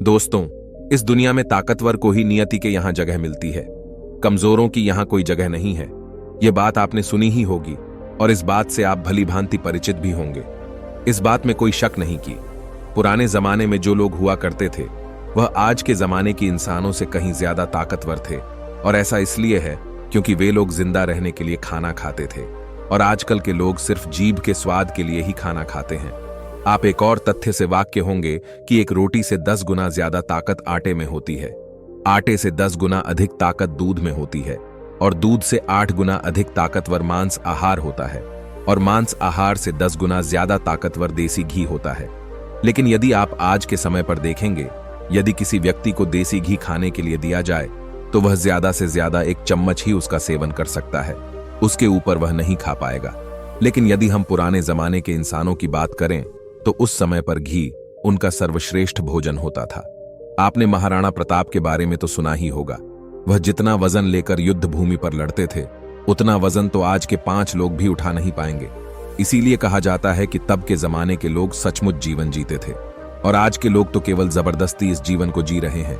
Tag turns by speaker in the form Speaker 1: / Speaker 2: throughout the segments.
Speaker 1: दोस्तों, इस दुनिया में ताकतवर को ही नियति के यहां जगह मिलती है, कमजोरों की यहां कोई जगह नहीं है। यह बात आपने सुनी ही होगी और इस बात से आप भली भांति परिचित भी होंगे। इस बात में कोई शक नहीं कि पुराने जमाने में जो लोग हुआ करते थे वह आज के जमाने की इंसानों से कहीं ज्यादा ताकतवर थे। और ऐसा इसलिए है क्योंकि वे लोग जिंदा रहने के लिए खाना खाते थे और आजकल के लोग सिर्फ जीभ के स्वाद के लिए ही खाना खाते हैं। आप एक और तथ्य से वाकिफ होंगे कि एक रोटी से 10 गुना ज्यादा ताकत आटे में होती है, आटे से 10 गुना अधिक ताकत दूध में होती है और दूध से 8 गुना अधिक ताकतवर मांस आहार होता है और मांस आहार से 10 गुना ज्यादा ताकतवर देसी घी होता है। लेकिन यदि आप आज के समय पर देखेंगे, यदि किसी व्यक्ति को देसी घी खाने के लिए दिया जाए तो वह ज्यादा से ज्यादा 1 चम्मच ही उसका सेवन कर सकता है, उसके ऊपर वह नहीं खा पाएगा। लेकिन यदि हम पुराने जमाने के इंसानों की बात करें तो उस समय पर घी उनका सर्वश्रेष्ठ भोजन होता था। आपने महाराणा प्रताप के बारे में तो सुना ही होगा। वह जितना वजन लेकर युद्ध भूमि पर लड़ते थे उतना वजन तो आज के 5 लोग भी उठा नहीं पाएंगे। इसीलिए कहा जाता है कि तब के जमाने के लोग सचमुच जीवन जीते थे और आज के लोग तो केवल जबरदस्ती इस जीवन को जी रहे हैं।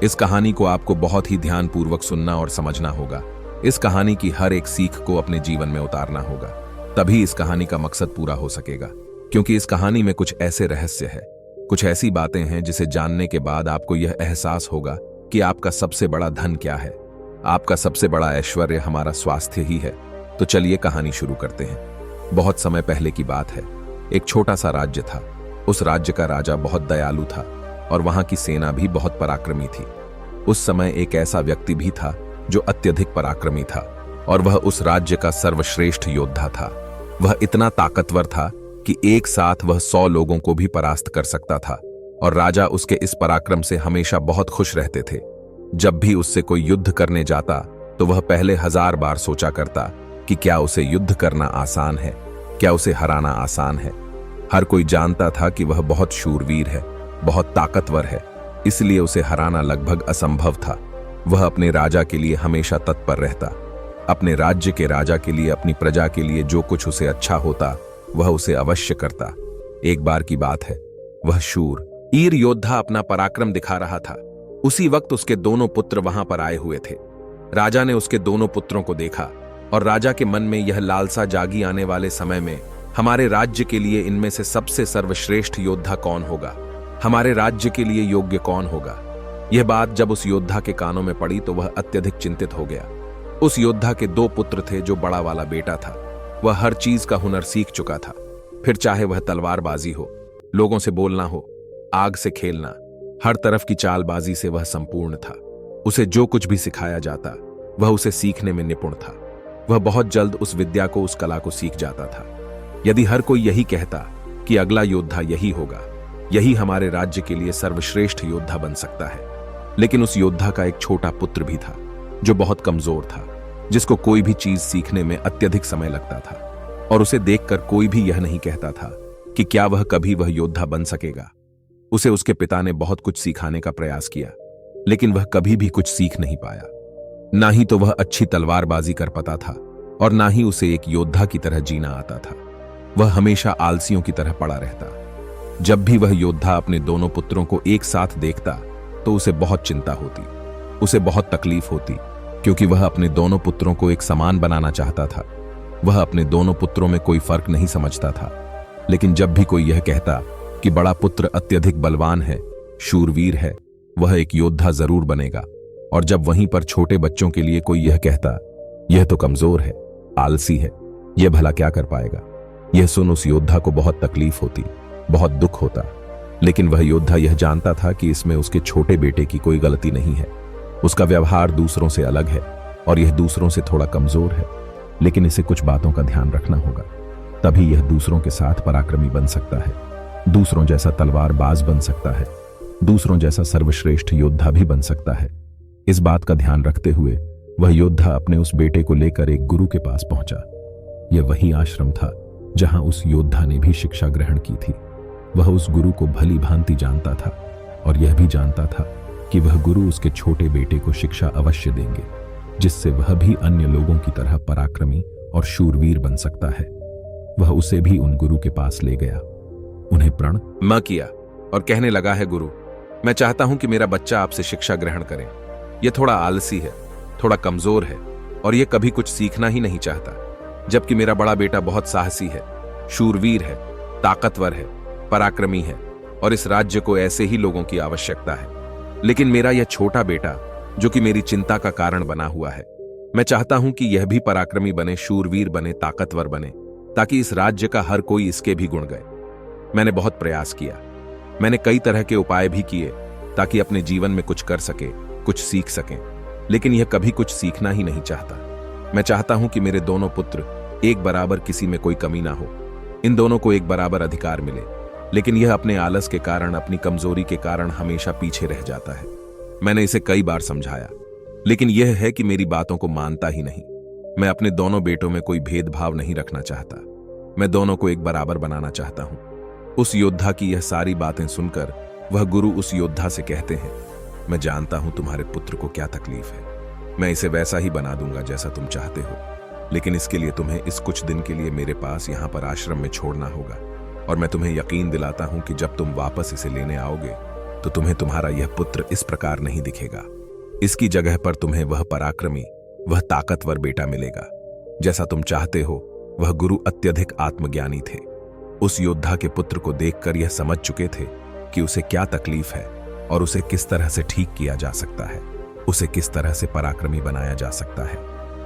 Speaker 1: इस कहानी को आपको बहुत ही ध्यानपूर्वक सुनना और समझना होगा। इस कहानी की हर एक सीख को अपने जीवन में उतारना होगा, तभी इस कहानी का मकसद पूरा हो सकेगा। क्योंकि इस कहानी में कुछ ऐसे रहस्य है, कुछ ऐसी बातें हैं जिसे जानने के बाद आपको यह एहसास होगा कि आपका सबसे बड़ा धन क्या है। आपका सबसे बड़ा ऐश्वर्य हमारा स्वास्थ्य ही है। तो चलिए कहानी शुरू करते हैं। बहुत समय पहले की बात है। एक छोटा सा राज्य था। उस राज्य का राजा बहुत दयालु था और वहां की सेना भी बहुत पराक्रमी थी। उस समय एक ऐसा व्यक्ति भी था जो अत्यधिक पराक्रमी था और वह उस राज्य का सर्वश्रेष्ठ योद्धा था। वह इतना ताकतवर था कि एक साथ वह 100 लोगों को भी परास्त कर सकता था और राजा उसके इस पराक्रम से हमेशा बहुत खुश रहते थे। जब भी उससे कोई युद्ध करने जाता तो वह पहले 1000 बार सोचा करता कि क्या उसे युद्ध करना आसान है, क्या उसे हराना आसान है। हर कोई जानता था कि वह बहुत शूरवीर है, बहुत ताकतवर है, इसलिए उसे हराना लगभग असंभव था। वह अपने राजा के लिए हमेशा तत्पर रहता। अपने राज्य के राजा के लिए, अपनी प्रजा के लिए जो कुछ उसे अच्छा होता वह उसे अवश्य करता। एक बार की बात है, वह शूर ईर योद्धा अपना पराक्रम दिखा रहा था। उसी वक्त उसके दोनों पुत्र वहां पर आए हुए थे। राजा ने उसके दोनों पुत्रों को देखा और राजा के मन में यह लालसा जागी आने वाले समय में हमारे राज्य के लिए इनमें से सबसे सर्वश्रेष्ठ योद्धा कौन होगा, हमारे राज्य के लिए योग्य कौन होगा। यह बात जब उस योद्धा के कानों में पड़ी तो वह अत्यधिक चिंतित हो गया। उस योद्धा के 2 पुत्र थे। जो बड़ा वाला बेटा था वह हर चीज का हुनर सीख चुका था। फिर चाहे वह तलवारबाजी हो, लोगों से बोलना हो, आग से खेलना, हर तरफ की चालबाजी से वह संपूर्ण था। उसे जो कुछ भी सिखाया जाता वह उसे सीखने में निपुण था। वह बहुत जल्द उस विद्या को, उस कला को सीख जाता था। यदि हर कोई यही कहता कि अगला योद्धा यही होगा, यही हमारे राज्य के लिए सर्वश्रेष्ठ योद्धा बन सकता है, लेकिन उस योद्धा का एक छोटा पुत्र भी था जो बहुत कमजोर था, जिसको कोई भी चीज सीखने में अत्यधिक समय लगता था और उसे देखकर कोई भी यह नहीं कहता था कि क्या वह कभी वह योद्धा बन सकेगा। उसे उसके पिता ने बहुत कुछ सिखाने का प्रयास किया, लेकिन वह कभी भी कुछ सीख नहीं पाया। ना ही तो वह अच्छी तलवारबाजी कर पाता था और ना ही उसे एक योद्धा की तरह जीना आता था। वह हमेशा आलसियों की तरह पड़ा रहता। जब भी वह योद्धा अपने दोनों पुत्रों को एक साथ देखता तो उसे बहुत चिंता होती, उसे बहुत तकलीफ होती, क्योंकि वह अपने दोनों पुत्रों को एक समान बनाना चाहता था। वह अपने दोनों पुत्रों में कोई फर्क नहीं समझता था। लेकिन जब भी कोई यह कहता कि बड़ा पुत्र अत्यधिक बलवान है, शूरवीर है, वह एक योद्धा जरूर बनेगा, और जब वहीं पर छोटे बच्चों के लिए कोई यह कहता यह तो कमजोर है, आलसी है, यह भला क्या कर पाएगा, यह सुन उस योद्धा को बहुत तकलीफ होती, बहुत दुख होता। लेकिन वह योद्धा यह जानता था कि इसमें उसके छोटे बेटे की कोई गलती नहीं है। उसका व्यवहार दूसरों से अलग है और यह दूसरों से थोड़ा कमजोर है, लेकिन इसे कुछ बातों का ध्यान रखना होगा, तभी यह दूसरों के साथ पराक्रमी बन सकता है, दूसरों जैसा तलवारबाज बन सकता है, दूसरों जैसा सर्वश्रेष्ठ योद्धा भी बन सकता है। इस बात का ध्यान रखते हुए वह योद्धा अपने उस बेटे को लेकर एक गुरु के पास पहुंचा। यह वही आश्रम था जहां उस योद्धा ने भी शिक्षा ग्रहण की थी। वह उस गुरु को भली भांति जानता था और यह भी जानता था कि वह गुरु उसके छोटे बेटे को शिक्षा अवश्य देंगे, जिससे वह भी अन्य लोगों की तरह पराक्रमी और शूरवीर बन सकता है। वह उसे भी उन गुरु के पास ले गया, उन्हें प्रणमा किया और कहने लगा है, गुरु, मैं चाहता हूं कि मेरा बच्चा आपसे शिक्षा ग्रहण करे। यह थोड़ा आलसी है, थोड़ा कमजोर है और यह कभी कुछ सीखना ही नहीं चाहता, जबकि मेरा बड़ा बेटा बहुत साहसी है, शूरवीर है, ताकतवर है, पराक्रमी है और इस राज्य को ऐसे ही लोगों की आवश्यकता है। लेकिन मेरा यह छोटा बेटा, जो कि मेरी चिंता का कारण बना हुआ है, मैं चाहता हूं कि यह भी पराक्रमी बने, शूरवीर बने, ताकतवर बने, ताकि इस राज्य का हर कोई इसके भी गुण गाए। मैंने बहुत प्रयास किया, मैंने कई तरह के उपाय भी किए ताकि अपने जीवन में कुछ कर सके, कुछ सीख सकें, लेकिन यह कभी कुछ सीखना ही नहीं चाहता। मैं चाहता हूं कि मेरे दोनों पुत्र एक बराबर, किसी में कोई कमी ना हो, इन दोनों को एक बराबर अधिकार मिले, लेकिन यह अपने आलस के कारण, अपनी कमजोरी के कारण हमेशा पीछे रह जाता है। मैंने इसे कई बार समझाया, लेकिन यह है कि मेरी बातों को मानता ही नहीं। मैं अपने दोनों बेटों में कोई भेदभाव नहीं रखना चाहता, मैं दोनों को एक बराबर बनाना चाहता हूं। उस योद्धा की यह सारी बातें सुनकर वह गुरु उस योद्धा से कहते हैं, मैं जानता हूं तुम्हारे पुत्र को क्या तकलीफ है, मैं इसे वैसा ही बना दूंगा जैसा तुम चाहते हो, लेकिन इसके लिए तुम्हें इस कुछ दिन के लिए मेरे पास यहां पर आश्रम में छोड़ना होगा। और मैं तुम्हें यकीन दिलाता हूं कि जब तुम वापस इसे लेने आओगे तो तुम्हें तुम्हारा यह पुत्र इस प्रकार नहीं दिखेगा। इसकी जगह पर तुम्हें वह पराक्रमी, वह ताकतवर बेटा मिलेगा जैसा तुम चाहते हो। वह गुरु अत्यधिक आत्मज्ञानी थे। उस योद्धा के पुत्र को देखकर यह समझ चुके थे कि उसे क्या तकलीफ है और उसे किस तरह से ठीक किया जा सकता है, उसे किस तरह से पराक्रमी बनाया जा सकता है,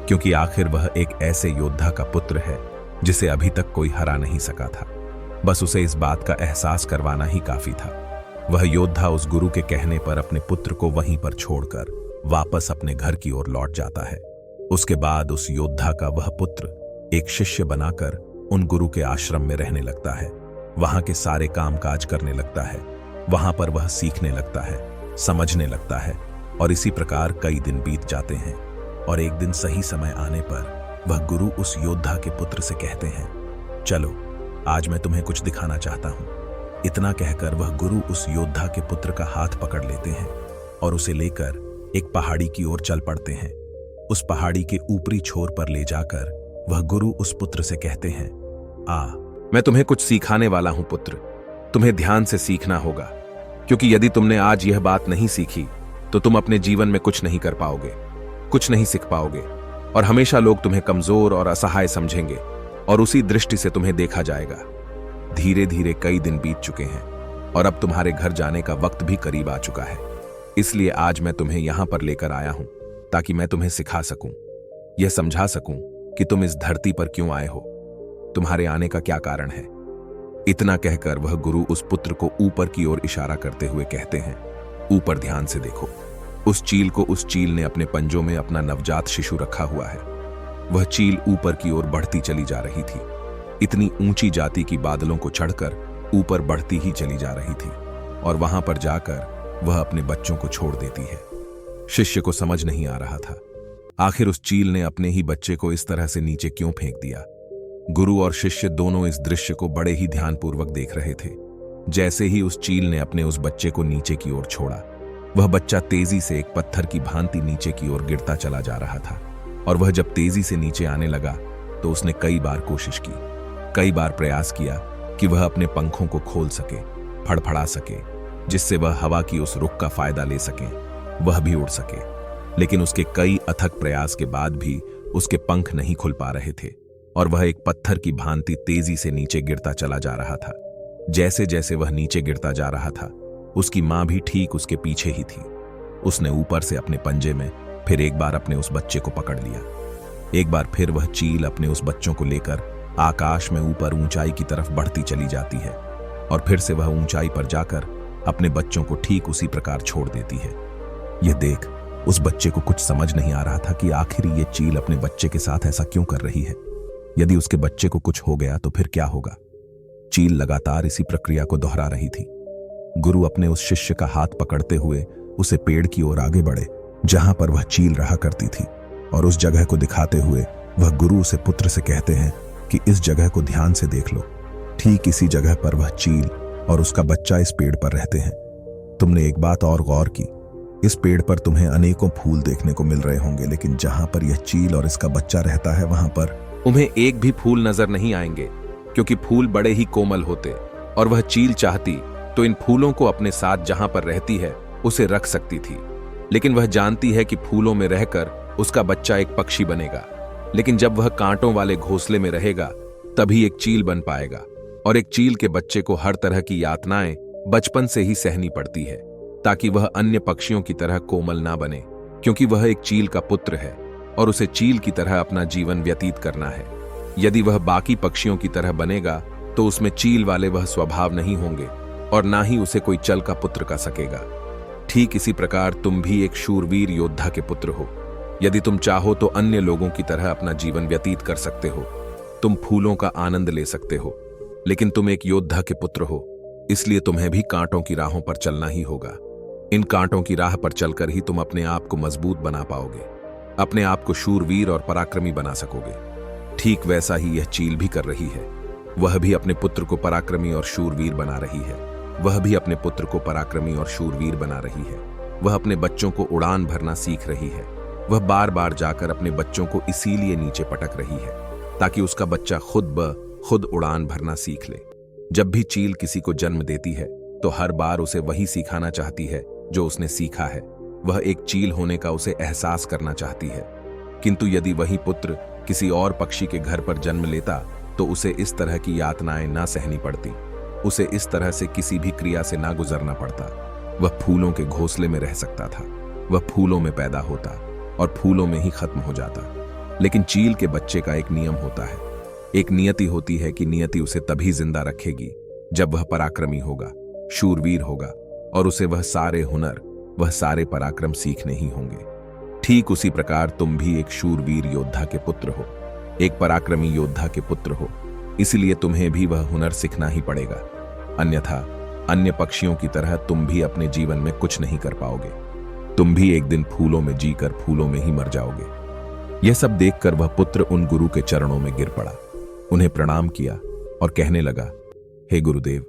Speaker 1: क्योंकि आखिर वह एक ऐसे योद्धा का पुत्र है जिसे अभी तक कोई हरा नहीं सका था। बस उसे इस बात का एहसास करवाना ही काफी था। वह योद्धा उस गुरु के कहने पर अपने पुत्र को वहीं पर छोड़कर वापस अपने घर की ओर लौट जाता है। उसके बाद उस योद्धा का वह पुत्र एक शिष्य बनाकर उन गुरु के आश्रम में रहने लगता है, वहां के सारे कामकाज करने लगता है, वहां पर वह सीखने लगता है, समझने लगता है और इसी प्रकार कई दिन बीत जाते हैं। और एक दिन सही समय आने पर वह गुरु उस योद्धा के पुत्र से कहते हैं, चलो आज मैं तुम्हें कुछ दिखाना चाहता हूं। इतना कहकर वह गुरु उस योद्धा के पुत्र का हाथ पकड़ लेते हैं और उसे लेकर एक पहाड़ी की ओर चल पड़ते हैं। उस पहाड़ी के ऊपरी छोर पर ले जाकर वह गुरु उस पुत्र से कहते हैं, मैं तुम्हें कुछ सिखाने वाला हूं पुत्र, तुम्हें ध्यान से सीखना होगा, क्योंकि यदि तुमने आज यह बात नहीं सीखी तो तुम अपने जीवन में कुछ नहीं कर पाओगे, कुछ नहीं सीख पाओगे और हमेशा लोग तुम्हें कमजोर और असहाय समझेंगे और उसी दृष्टि से तुम्हें देखा जाएगा। धीरे धीरे कई दिन बीत चुके हैं और अब तुम्हारे घर जाने का वक्त भी करीब आ चुका है, इसलिए आज मैं तुम्हें यहां पर लेकर आया हूं ताकि मैं तुम्हें सिखा सकूं, यह समझा सकूं कि तुम इस धरती पर क्यों आए हो, तुम्हारे आने का क्या कारण है। इतना कहकर वह गुरु उस पुत्र को ऊपर की ओर इशारा करते हुए कहते हैं, ऊपर ध्यान से देखो। उस चील ने अपने पंजों में अपना नवजात शिशु रखा हुआ है। वह चील ऊपर की ओर बढ़ती चली जा रही थी, इतनी ऊंची जाति की बादलों को चढ़कर ऊपर बढ़ती ही चली जा रही थी और वहां पर जाकर वह अपने बच्चों को छोड़ देती है। शिष्य को समझ नहीं आ रहा था आखिर उस चील ने अपने ही बच्चे को इस तरह से नीचे क्यों फेंक दिया। गुरु और शिष्य दोनों इस दृश्य को बड़े ही ध्यानपूर्वक देख रहे थे। जैसे ही उस चील ने अपने उस बच्चे को नीचे की ओर छोड़ा, वह बच्चा तेजी से एक पत्थर की भांति नीचे की ओर गिरता चला जा रहा था और वह जब तेजी से नीचे आने लगा तो उसने कई बार कोशिश की, कई बार प्रयास किया कि वह अपने पंखों को खोल सके, फड़फड़ा सके, जिससे वह हवा की उस रुख का फायदा ले सके, वह भी उड़ सके। लेकिन उसके कई अथक प्रयास के बाद भी उसके पंख नहीं खुल पा रहे थे और वह एक पत्थर की भांति तेजी से नीचे गिरता चला जा रहा था। जैसे जैसे वह नीचे गिरता जा रहा था, उसकी मां भी ठीक उसके पीछे ही थी। उसने ऊपर से अपने पंजे में फिर एक बार अपने उस बच्चे को पकड़ लिया। एक बार फिर वह चील अपने उस बच्चों को लेकर आकाश में ऊपर ऊंचाई की तरफ बढ़ती चली जाती है और फिर से वह ऊंचाई पर जाकर अपने बच्चों को ठीक उसी प्रकार छोड़ देती है। यह देख उस बच्चे को कुछ समझ नहीं आ रहा था कि आखिर ये चील अपने बच्चे के साथ ऐसा क्यों कर रही है। यदि उसके बच्चे को कुछ हो गया तो फिर क्या होगा। चील लगातार इसी प्रक्रिया को दोहरा रही थी। गुरु अपने उस शिष्य का हाथ पकड़ते हुए उसे पेड़ की ओर आगे बढ़े जहां पर वह चील रहा करती थी और उस जगह को दिखाते हुए वह गुरु उसे पुत्र से कहते हैं कि इस जगह को ध्यान से देख लो। ठीक इसी जगह पर वह चील और उसका बच्चा इस पेड़ पर रहते हैं। तुमने एक बात और गौर की, इस पेड़ पर तुम्हें अनेकों फूल देखने को मिल रहे होंगे, लेकिन जहां पर यह चील और इसका बच्चा रहता है वहां पर तुम्हें एक भी फूल नजर नहीं आएंगे, क्योंकि फूल बड़े ही कोमल होते और वह चील चाहती तो इन फूलों को अपने साथ जहां पर रहती है उसे रख सकती थी। लेकिन वह जानती है कि फूलों में रहकर उसका बच्चा एक पक्षी बनेगा, लेकिन जब वह कांटों वाले घोंसले में रहेगा तभी एक चील बन पाएगा। और एक चील के बच्चे को हर तरह की यातनाएं बचपन से ही सहनी पड़ती है ताकि वह अन्य पक्षियों की तरह कोमल ना बने, क्योंकि वह एक चील का पुत्र है और उसे चील की तरह अपना जीवन व्यतीत करना है। यदि वह बाकी पक्षियों की तरह बनेगा तो उसमें चील वाले वह स्वभाव नहीं होंगे और ना ही उसे कोई चल का पुत्र का सकेगा। ठीक इसी प्रकार तुम भी एक शूरवीर योद्धा के पुत्र हो। यदि तुम चाहो तो अन्य लोगों की तरह अपना जीवन व्यतीत कर सकते हो, तुम फूलों का आनंद ले सकते हो, लेकिन तुम एक योद्धा के पुत्र हो, इसलिए तुम्हें भी कांटों की राहों पर चलना ही होगा। इन कांटों की राह पर चलकर ही तुम अपने आप को मजबूत बना पाओगे, अपने आप को शूरवीर और पराक्रमी बना सकोगे। ठीक वैसा ही यह चील भी कर रही है। वह भी अपने पुत्र को पराक्रमी और शूरवीर बना रही है। वह भी अपने पुत्र को पराक्रमी और शूरवीर बना रही है। वह अपने बच्चों को उड़ान भरना सीख रही है। वह बार बार जाकर अपने बच्चों को इसीलिए नीचे पटक रही है ताकि उसका बच्चा खुद उड़ान भरना सीख ले। जब भी चील किसी को जन्म देती है तो हर बार उसे वही सिखाना चाहती है जो उसने सीखा है। वह एक चील होने का उसे एहसास करना चाहती है। किंतु यदि वही पुत्र किसी और पक्षी के घर पर जन्म लेता तो उसे इस तरह की यातनाएं ना सहनी पड़ती, उसे इस तरह से किसी भी क्रिया से ना गुजरना पड़ता। वह फूलों के घोंसले में रह सकता था, वह फूलों में पैदा होता और फूलों में ही खत्म हो जाता। लेकिन चील के बच्चे का एक नियम होता है, एक नियति होती है कि नियति उसे तभी जिंदा रखेगी जब वह पराक्रमी होगा, शूरवीर होगा और उसे वह सारे हुनर, वह सारे पराक्रम सीखने ही होंगे। ठीक उसी प्रकार तुम भी एक शूरवीर योद्धा के पुत्र हो, एक पराक्रमी योद्धा के पुत्र हो, इसलिए तुम्हें भी वह हुनर सीखना ही पड़ेगा। अन्यथा अन्य पक्षियों की तरह तुम भी अपने जीवन में कुछ नहीं कर पाओगे। तुम भी एक दिन फूलों में जीकर फूलों में ही मर जाओगे। यह सब देखकर वह पुत्र उन गुरु के चरणों में गिर पड़ा, उन्हें प्रणाम किया और कहने लगा, हे गुरुदेव,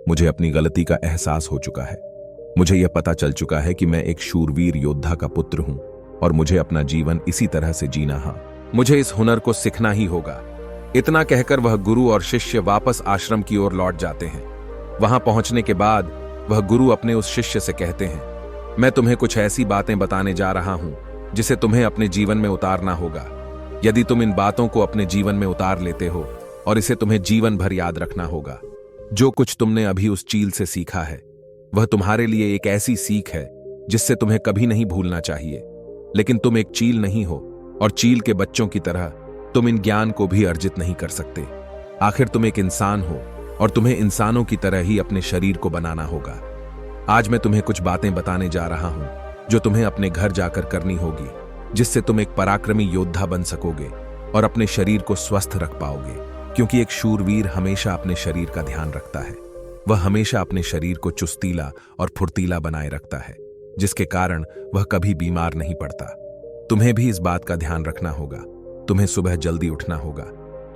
Speaker 1: मुझे अपनी गलती का एहसास हो चुका है। मुझे यह पता चल चुका है कि मैं एक शूरवीर योद्धा का पुत्र हूं और मुझे अपना जीवन इसी तरह से जीना है। मुझे इस हुनर को सीखना ही होगा। इतना कहकर वह गुरु और शिष्य वापस आश्रम की ओर लौट जाते हैं। वहां पहुंचने के बाद वह गुरु अपने उस शिष्य से कहते हैं, मैं तुम्हें कुछ ऐसी बातें बताने जा रहा हूं जिसे तुम्हें अपने जीवन में उतारना होगा। यदि तुम इन बातों को अपने जीवन में उतार लेते हो और इसे तुम्हें जीवन भर याद रखना होगा। जो कुछ तुमने अभी उस चील से सीखा है वह तुम्हारे लिए एक ऐसी सीख है जिससे तुम्हें कभी नहीं भूलना चाहिए। लेकिन तुम एक चील नहीं हो और चील के बच्चों की तरह तुम इन ज्ञान को भी अर्जित नहीं कर सकते। आखिर तुम एक इंसान हो और तुम्हें इंसानों की तरह ही अपने शरीर को बनाना होगा। आज मैं तुम्हें कुछ बातें बताने जा रहा हूं जो तुम्हें अपने घर जाकर करनी होगी, जिससे तुम एक पराक्रमी योद्धा बन सकोगे और अपने शरीर को स्वस्थ रख पाओगे। क्योंकि एक शूरवीर हमेशा अपने शरीर का ध्यान रखता है। वह हमेशा अपने शरीर को चुस्तीला और फुर्तीला बनाए रखता है, जिसके कारण वह कभी बीमार नहीं पड़ता। तुम्हें भी इस बात का ध्यान रखना होगा। तुम्हें सुबह जल्दी उठना होगा।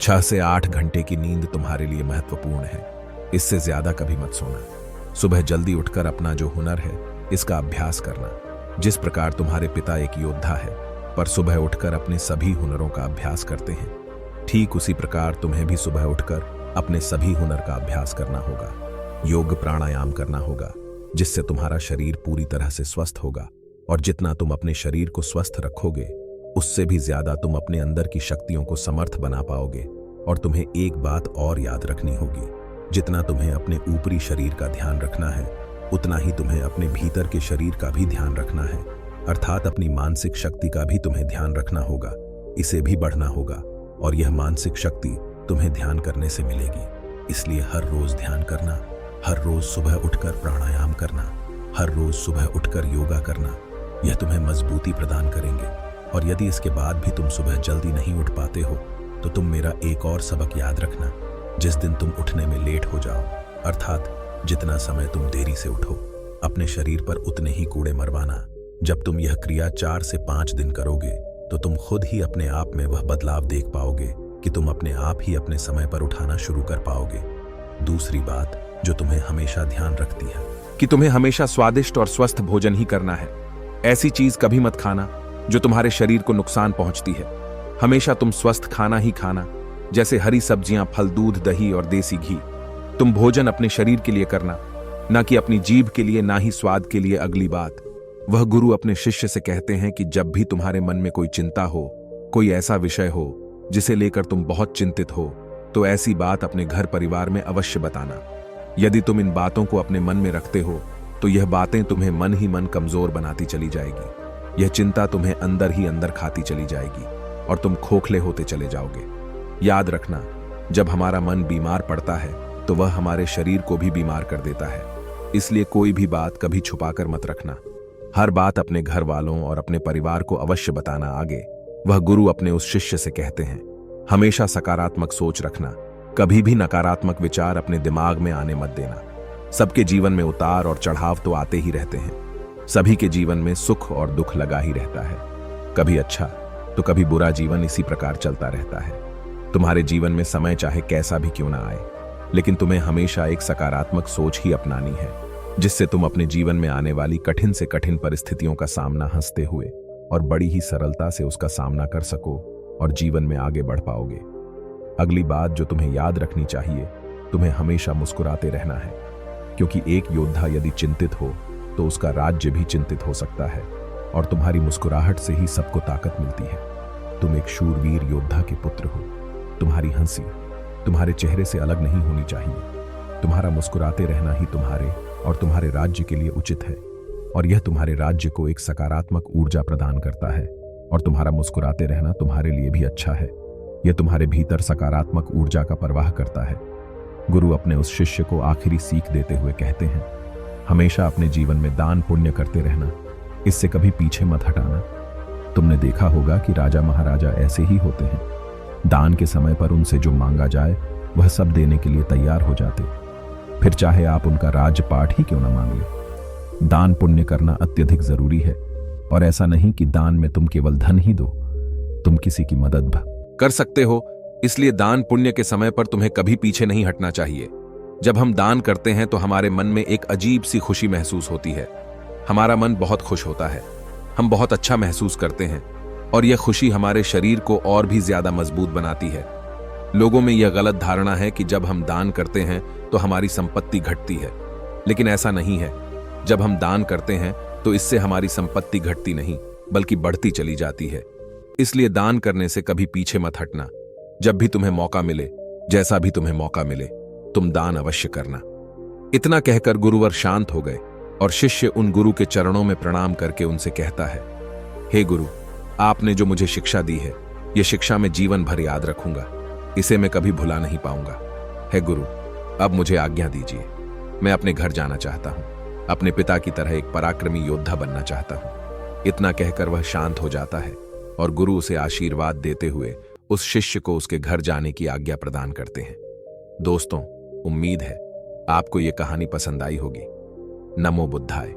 Speaker 1: 6 से 8 घंटे की नींद तुम्हारे लिए महत्वपूर्ण है। इससे ज्यादा कभी मत सोना। सुबह जल्दी उठकर अपना जो हुनर है इसका अभ्यास करना। जिस प्रकार तुम्हारे पिता एक योद्धा है पर सुबह उठकर अपने सभी हुनरों का अभ्यास करते हैं, ठीक उसी प्रकार तुम्हें भी सुबह उठकर अपने सभी हुनर का अभ्यास करना होगा। योग प्राणायाम करना होगा, जिससे तुम्हारा शरीर पूरी तरह से स्वस्थ होगा। और जितना तुम अपने शरीर को स्वस्थ रखोगे उससे भी ज्यादा तुम अपने अंदर की शक्तियों को समर्थ बना पाओगे। और तुम्हें एक बात और याद रखनी होगी, जितना तुम्हें अपने ऊपरी शरीर का ध्यान रखना है उतना ही तुम्हें अपने भीतर के शरीर का भी ध्यान रखना है। अर्थात अपनी मानसिक शक्ति का भी तुम्हें ध्यान रखना होगा, इसे भी बढ़ना होगा। और यह मानसिक शक्ति तुम्हें ध्यान करने से मिलेगी। इसलिए हर रोज ध्यान करना, हर रोज सुबह उठकर प्राणायाम करना, हर रोज सुबह उठकर योगा करना, यह तुम्हें मजबूती प्रदान करेंगे। और यदि इसके बाद भी तुम सुबह जल्दी नहीं उठ पाते हो तो तुम मेरा एक और सबक याद रखना। जिस दिन तुम उठने में लेट हो जाओ, अर्थात जितना समय तुम देरी से उठो, अपने शरीर पर उतने ही कूड़े मरवाना। जब तुम यह क्रिया 4 से 5 दिन करोगे तो तुम खुद ही अपने आप में वह बदलाव देख पाओगे कि तुम अपने आप ही अपने समय पर उठाना शुरू कर पाओगे। दूसरी बात जो तुम्हें हमेशा ध्यान रखती है कि तुम्हें हमेशा स्वादिष्ट और स्वस्थ भोजन ही करना है। ऐसी चीज कभी मत खाना जो तुम्हारे शरीर को नुकसान पहुंचती है। हमेशा तुम स्वस्थ खाना ही खाना, जैसे हरी सब्जियां, फल, दूध, दही और देसी घी। तुम भोजन अपने शरीर के लिए करना, ना कि अपनी जीभ के लिए, ना ही स्वाद के लिए। अगली बात, वह गुरु अपने शिष्य से कहते हैं कि जब भी तुम्हारे मन में कोई चिंता हो, कोई ऐसा विषय हो जिसे लेकर तुम बहुत चिंतित हो, तो ऐसी बात अपने घर परिवार में अवश्य बताना। यदि तुम इन बातों को अपने मन में रखते हो तो यह बातें तुम्हें मन ही मन कमजोर बनाती चली जाएगी। यह चिंता तुम्हें अंदर ही अंदर खाती चली जाएगी और तुम खोखले होते चले जाओगे। याद रखना, जब हमारा मन बीमार पड़ता है तो वह हमारे शरीर को भी बीमार कर देता है। इसलिए कोई भी बात कभी छुपाकर मत रखना। हर बात अपने घर वालों और अपने परिवार को अवश्य बताना। आगे वह गुरु अपने उस शिष्य से कहते हैं, हमेशा सकारात्मक सोच रखना। कभी भी नकारात्मक विचार अपने दिमाग में आने मत देना। सबके जीवन में उतार और चढ़ाव तो आते ही रहते हैं। सभी के जीवन में सुख और दुख लगा ही रहता है। कभी अच्छा तो कभी बुरा जीवन इसी प्रकार चलता रहता है। तुम्हारे जीवन में समय चाहे कैसा भी क्यों ना आए, लेकिन तुम्हें हमेशा एक सकारात्मक सोच ही अपनानी है, जिससे तुम अपने जीवन में आने वाली कठिन से कठिन परिस्थितियों का सामना हंसते हुए और बड़ी ही सरलता से उसका सामना कर सको और जीवन में आगे बढ़ पाओगे। अगली बात जो तुम्हें याद रखनी चाहिए, तुम्हें हमेशा मुस्कुराते रहना है, क्योंकि एक योद्धा यदि चिंतित हो तो उसका राज्य भी चिंतित हो सकता है और तुम्हारी मुस्कुराहट से ही सबको ताकत मिलती है। तुम एक शूरवीर योद्धा के पुत्र हो। तुम्हारी हंसी तुम्हारे चेहरे से अलग नहीं होनी चाहिए। तुम्हारा मुस्कुराते रहना ही तुम्हारे और तुम्हारे राज्य के लिए उचित है, और यह तुम्हारे राज्य को एक सकारात्मक ऊर्जा प्रदान करता है। और तुम्हारा मुस्कुराते रहना तुम्हारे लिए भी अच्छा है। यह तुम्हारे भीतर सकारात्मक ऊर्जा का प्रवाह करता है। गुरु अपने उस शिष्य को आखिरी सीख देते हुए कहते हैं, हमेशा अपने जीवन में दान पुण्य करते रहना, इससे कभी पीछे मत हटाना। तुमने देखा होगा कि राजा महाराजा ऐसे ही होते हैं। दान के समय पर उनसे जो मांगा जाए वह सब देने के लिए तैयार हो जाते, फिर चाहे आप उनका राजपाट ही क्यों न मांग ले। दान पुण्य करना अत्यधिक जरूरी है, और ऐसा नहीं कि दान में तुम केवल धन ही दो, तुम किसी की मदद भी कर सकते हो। इसलिए दान पुण्य के समय पर तुम्हें कभी पीछे नहीं हटना चाहिए। जब हम दान करते हैं तो हमारे मन में एक अजीब सी खुशी महसूस होती है। हमारा मन बहुत खुश होता है, हम बहुत अच्छा महसूस करते हैं, और यह खुशी हमारे शरीर को और भी ज्यादा मजबूत बनाती है। लोगों में यह गलत धारणा है कि जब हम दान करते हैं तो हमारी संपत्ति घटती है, लेकिन ऐसा नहीं है। जब हम दान करते हैं तो इससे हमारी संपत्ति घटती नहीं बल्कि बढ़ती चली जाती है। इसलिए दान करने से कभी पीछे मत हटना। जब भी तुम्हें मौका मिले, जैसा भी तुम्हें मौका मिले, तुम दान अवश्य करना। इतना कहकर गुरुवर शांत हो गए और शिष्य उन गुरु के चरणों में प्रणाम करके उनसे कहता है, हे गुरु, आपने जो मुझे शिक्षा दी है, यह शिक्षा मैं जीवन भर याद रखूंगा। इसे मैं कभी भुला नहीं पाऊंगा। हे गुरु, अब मुझे आज्ञा दीजिए। मैं अपने घर जाना चाहता हूं। अपने पिता की तरह एक पराक्रमी योद्धा बनना चाहता हूं। इतना कहकर वह शांत हो जाता है और गुरु उसे आशीर्वाद देते हुए उस शिष्य को उसके घर जाने की आज्ञा प्रदान करते हैं। दोस्तों, उम्मीद है आपको यह कहानी पसंद आई होगी। नमो बुद्धाय।